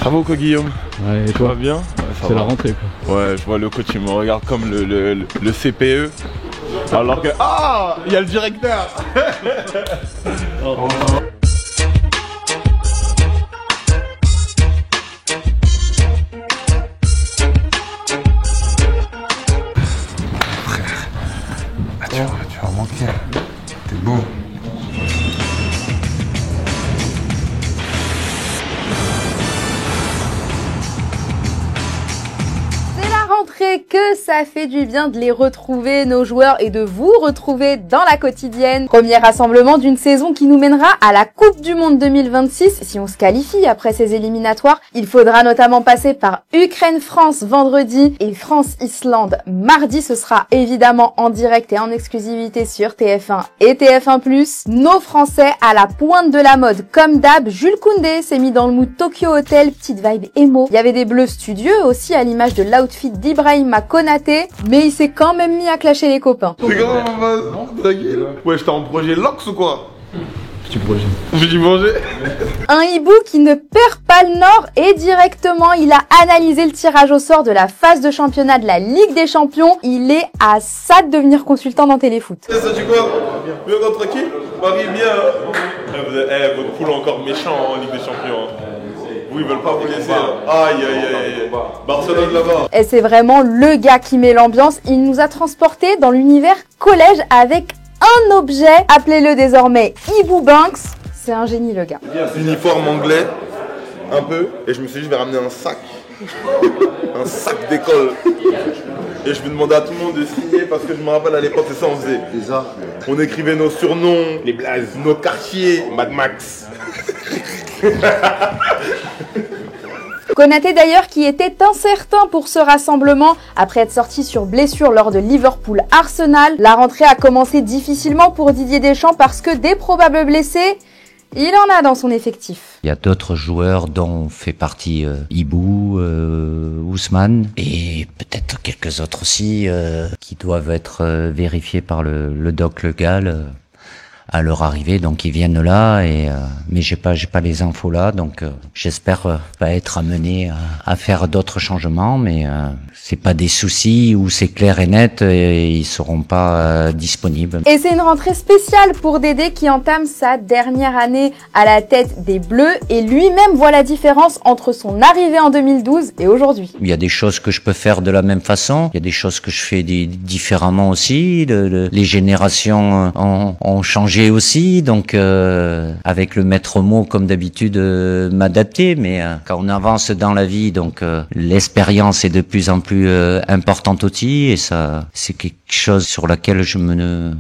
Ça va ou quoi, Guillaume? Ouais, et Ça toi? va bien? Ouais, C'est la rentrée quoi. Ouais, je vois le coach, il me regarde comme le CPE. Alors que... Ah, il y a le directeur. Tu vas manquer. T'es beau. Que ça fait du bien de les retrouver, nos joueurs, et de vous retrouver dans la quotidienne. Premier rassemblement d'une saison qui nous mènera à la Coupe du Monde 2026. Si on se qualifie après ces éliminatoires, il faudra notamment passer par Ukraine-France vendredi et France-Islande mardi. Ce sera évidemment en direct et en exclusivité sur TF1 et TF1+. Nos Français à la pointe de la mode. Comme d'hab, Jules Koundé s'est mis dans le mood Tokyo Hotel, petite vibe émo. Il y avait des bleus studieux aussi à l'image de l'outfit d'Ibrahima Konaté, mais il s'est quand même mis à clasher les copains. C'est comment, maman? Tranquille. Ouais, j'étais en projet Lox ou quoi? Petit projet. Petit projet. Un hibou qui ne perd pas le nord et directement il a analysé le tirage au sort de la phase de championnat de la Ligue des Champions. Il est à ça de devenir consultant dans Téléfoot. Ça dit quoi? Bien encore tranquille? Marie bien. Votre poule encore méchant en Ligue des Champions. Oui, ils veulent pas vous laisser. Aïe, aïe, aïe. Barcelone là-bas. Et c'est vraiment le gars qui met l'ambiance. Il nous a transportés dans l'univers collège avec un objet. Appelez-le désormais Hibou Banks. C'est un génie le gars. Uniforme anglais, un peu. Et je me suis dit, je vais ramener un sac. Un sac d'école. Et je vais demander à tout le monde de signer parce que je me rappelle à l'époque, c'est ça on faisait. On écrivait nos surnoms, les blazes, nos quartiers, Mad Max. Konaté d'ailleurs qui était incertain pour ce rassemblement après être sorti sur blessure lors de Liverpool-Arsenal. La rentrée a commencé difficilement pour Didier Deschamps parce que des probables blessés, il en a dans son effectif. Il y a d'autres joueurs dont fait partie Hibou, Ousmane et peut-être quelques autres aussi qui doivent être vérifiés par le doc légal à leur arrivée, donc ils viennent là mais j'ai pas les infos là, donc j'espère pas être amené à faire d'autres changements, mais c'est pas des soucis où c'est clair et net et ils seront pas disponibles. Et c'est une rentrée spéciale pour Dédé qui entame sa dernière année à la tête des Bleus et lui-même voit la différence entre son arrivée en 2012 et aujourd'hui. Il y a des choses que je peux faire de la même façon, il y a des choses que je fais différemment aussi, les générations ont changé aussi, donc avec le maître mot comme d'habitude m'adapter, mais quand on avance dans la vie, donc l'expérience est de plus en plus importante aussi, et ça c'est quelque chose sur laquelle je me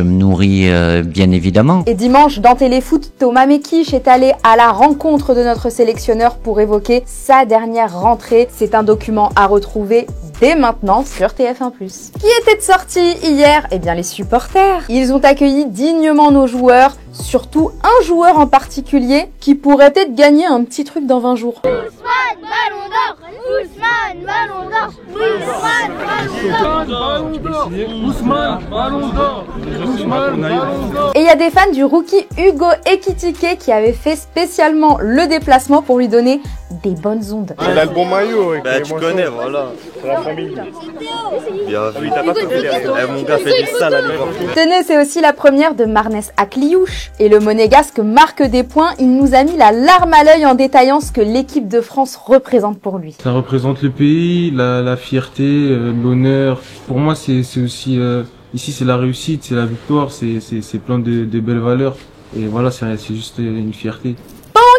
nourris bien évidemment. Et dimanche dans Téléfoot, Thomas Mekich est allé à la rencontre de notre sélectionneur pour évoquer sa dernière rentrée. C'est un document à retrouver dès maintenant sur TF1+. Qui était de sortie hier? Eh bien les supporters. Ils ont accueilli dignement nos joueurs, surtout un joueur en particulier qui pourrait peut-être gagner un petit truc dans 20 jours. Ousmane, ballon d'or! Ousmane, ballon d'or! Ousmane, ballon d'or! Ousmane, ballon d'or! Ousmane, ballon d'or! Et il y a des fans du rookie Hugo Ekitike qui avaient fait spécialement le déplacement pour lui donner des bonnes ondes. Il a le bon maillot. Bah tu connais, voilà. C'est la famille. Bien vu. T'as pas tout fait. Mon gars fait du sale à Liverpool. Tenez, c'est aussi la première de Marnes Akliouche. Et le monégasque marque des points. Il nous a mis la larme à l'œil en détaillant ce que l'équipe de France représente pour lui. Ça représente le pays, la fierté, l'honneur. Pour moi, c'est aussi ici, c'est la réussite, c'est la victoire, c'est plein de belles valeurs. Et voilà, c'est juste une fierté.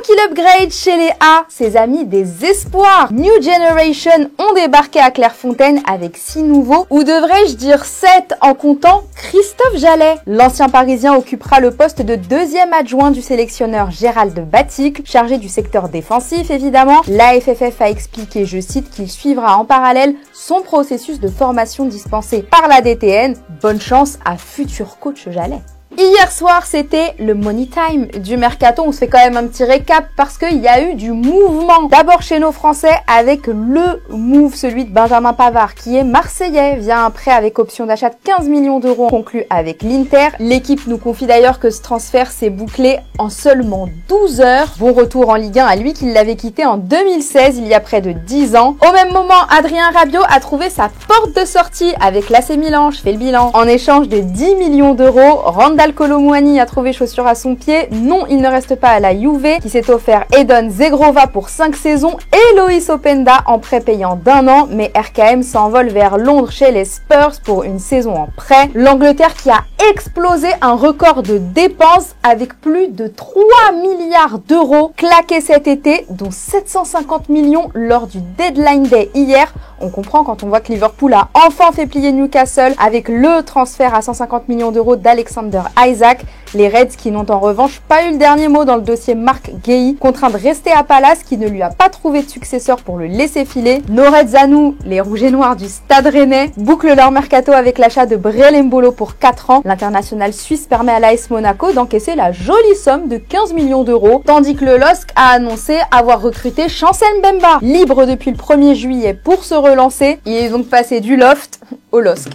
Qu'il upgrade chez les A, ses amis des espoirs New Generation ont débarqué à Clairefontaine avec 6 nouveaux, ou devrais-je dire 7 en comptant Christophe Jallet. L'ancien parisien occupera le poste de deuxième adjoint du sélectionneur Gérald Baticle, chargé du secteur défensif évidemment. La FFF a expliqué, je cite, qu'il suivra en parallèle son processus de formation dispensé par la DTN. Bonne chance à futur coach Jallet. Hier soir, c'était le Money Time du Mercato. On se fait quand même un petit récap parce qu'il y a eu du mouvement. D'abord chez nos Français avec le move, celui de Benjamin Pavard, qui est marseillais via un prêt avec option d'achat de 15 millions d'euros conclu avec l'Inter. L'équipe nous confie d'ailleurs que ce transfert s'est bouclé en seulement 12 heures. Bon retour en Ligue 1 à lui qui l'avait quitté en 2016, il y a près de 10 ans. Au même moment, Adrien Rabiot a trouvé sa porte de sortie avec l'AC Milan, je fais le bilan. En échange de 10 millions d'euros, Randal Kolo Muani a trouvé chaussure à son pied. Non, il ne reste pas à la Juve qui s'est offert Edon Zegrova pour 5 saisons et Loïs Openda en prêt payant d'1 an, mais RKM s'envole vers Londres chez les Spurs pour une saison en prêt. L'Angleterre qui a explosé un record de dépenses avec plus de 3 milliards d'euros claqués cet été, dont 750 millions lors du Deadline Day hier. On comprend quand on voit que Liverpool a enfin fait plier Newcastle avec le transfert à 150 millions d'euros d'Alexander Isaac. Les Reds qui n'ont en revanche pas eu le dernier mot dans le dossier Marc Guéhi, contraint de rester à Palace qui ne lui a pas trouvé de successeur pour le laisser filer. Nos Reds à nous, les Rouges et Noirs du Stade Rennais, bouclent leur mercato avec l'achat de Breel Mbolo pour 4 ans. L'international suisse permet à l'AS Monaco d'encaisser la jolie somme de 15 millions d'euros, tandis que le LOSC a annoncé avoir recruté Chancel Mbemba, libre depuis le 1er juillet pour se relancer. Il est donc passé du loft au LOSC.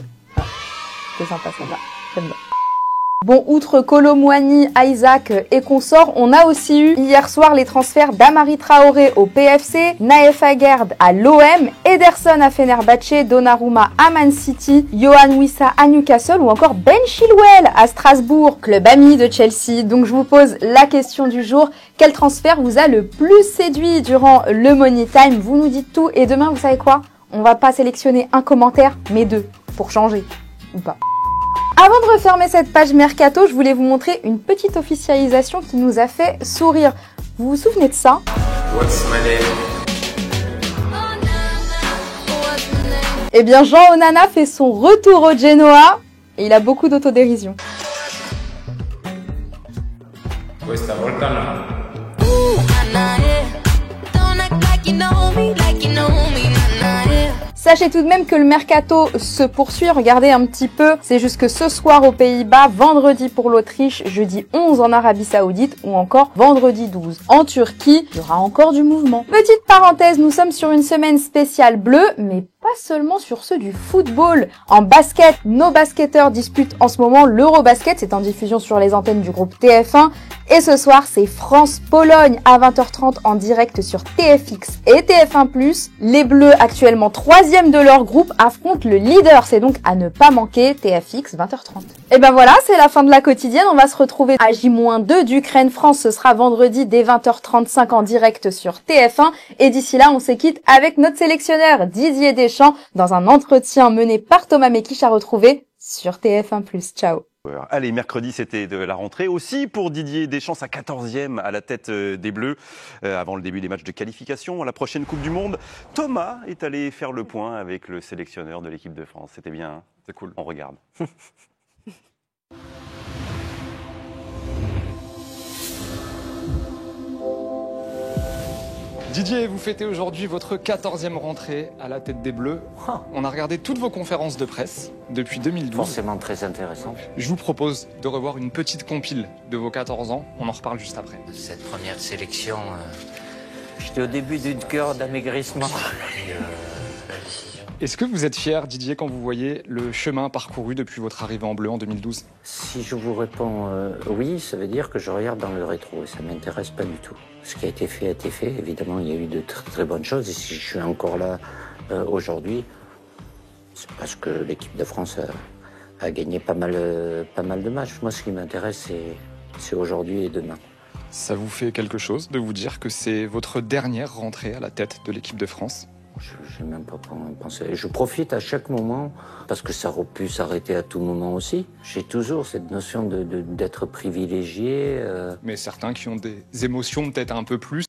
C'est sympa ça va, j'aime bien. Bon, outre Kolo Muani, Isaac et consorts, on a aussi eu hier soir les transferts d'Amari Traoré au PFC, Naef Aguerd à l'OM, Ederson à Fenerbahçe, Donnarumma à Man City, Yohan Wissa à Newcastle ou encore Ben Chilwell à Strasbourg, club ami de Chelsea. Donc je vous pose la question du jour, quel transfert vous a le plus séduit durant le Money Time? Vous nous dites tout et demain, vous savez quoi? On va pas sélectionner un commentaire, mais 2, pour changer, ou pas. Avant de refermer cette page Mercato, je voulais vous montrer une petite officialisation qui nous a fait sourire. Vous vous souvenez de ça? What's my name? Eh bien, Jean Onana fait son retour au Genoa et il a beaucoup d'autodérision. Questa volta no. Sachez tout de même que le mercato se poursuit, regardez un petit peu, c'est juste que ce soir aux Pays-Bas, vendredi pour l'Autriche, jeudi 11 en Arabie Saoudite ou encore vendredi 12 en Turquie, il y aura encore du mouvement. Petite parenthèse, nous sommes sur une semaine spéciale bleue, mais pas seulement sur ceux du football. En basket, nos basketteurs disputent en ce moment l'Eurobasket, c'est en diffusion sur les antennes du groupe TF1. Et ce soir, c'est France-Pologne à 20h30 en direct sur TFX et TF1+. Les Bleus, actuellement 3e de leur groupe, affrontent le leader. C'est donc à ne pas manquer, TFX 20h30. Et ben voilà, c'est la fin de la quotidienne. On va se retrouver à J-2 d'Ukraine-France. Ce sera vendredi dès 20h35 en direct sur TF1. Et d'ici là, on se quitte avec notre sélectionneur Didier Deschamps dans un entretien mené par Thomas Mekich à retrouver sur TF1+. Ciao. Allez, mercredi, c'était de la rentrée aussi pour Didier Deschamps, sa 14e à la tête des Bleus, avant le début des matchs de qualification à la prochaine Coupe du Monde. Thomas est allé faire le point avec le sélectionneur de l'équipe de France. C'était bien, hein? C'est cool, on regarde. Didier, vous fêtez aujourd'hui votre 14e rentrée à la tête des Bleus. On a regardé toutes vos conférences de presse depuis 2012. Forcément très intéressant. Je vous propose de revoir une petite compile de vos 14 ans. On en reparle juste après. Cette première sélection, j'étais au début d'une cure d'amaigrissement. Est-ce que vous êtes fier, Didier, quand vous voyez le chemin parcouru depuis votre arrivée en bleu en 2012? Si je vous réponds oui, ça veut dire que je regarde dans le rétro et ça ne m'intéresse pas du tout. Ce qui a été fait a été fait. Évidemment, il y a eu de très bonnes choses et si je suis encore là aujourd'hui, c'est parce que l'équipe de France a gagné pas mal de matchs. Moi, ce qui m'intéresse, c'est aujourd'hui et demain. Ça vous fait quelque chose de vous dire que c'est votre dernière rentrée à la tête de l'équipe de France? Je n'ai même pas pensé. Je profite à chaque moment, parce que ça aurait pu s'arrêter à tout moment aussi. J'ai toujours cette notion d'être privilégié. Mais certains qui ont des émotions peut-être un peu plus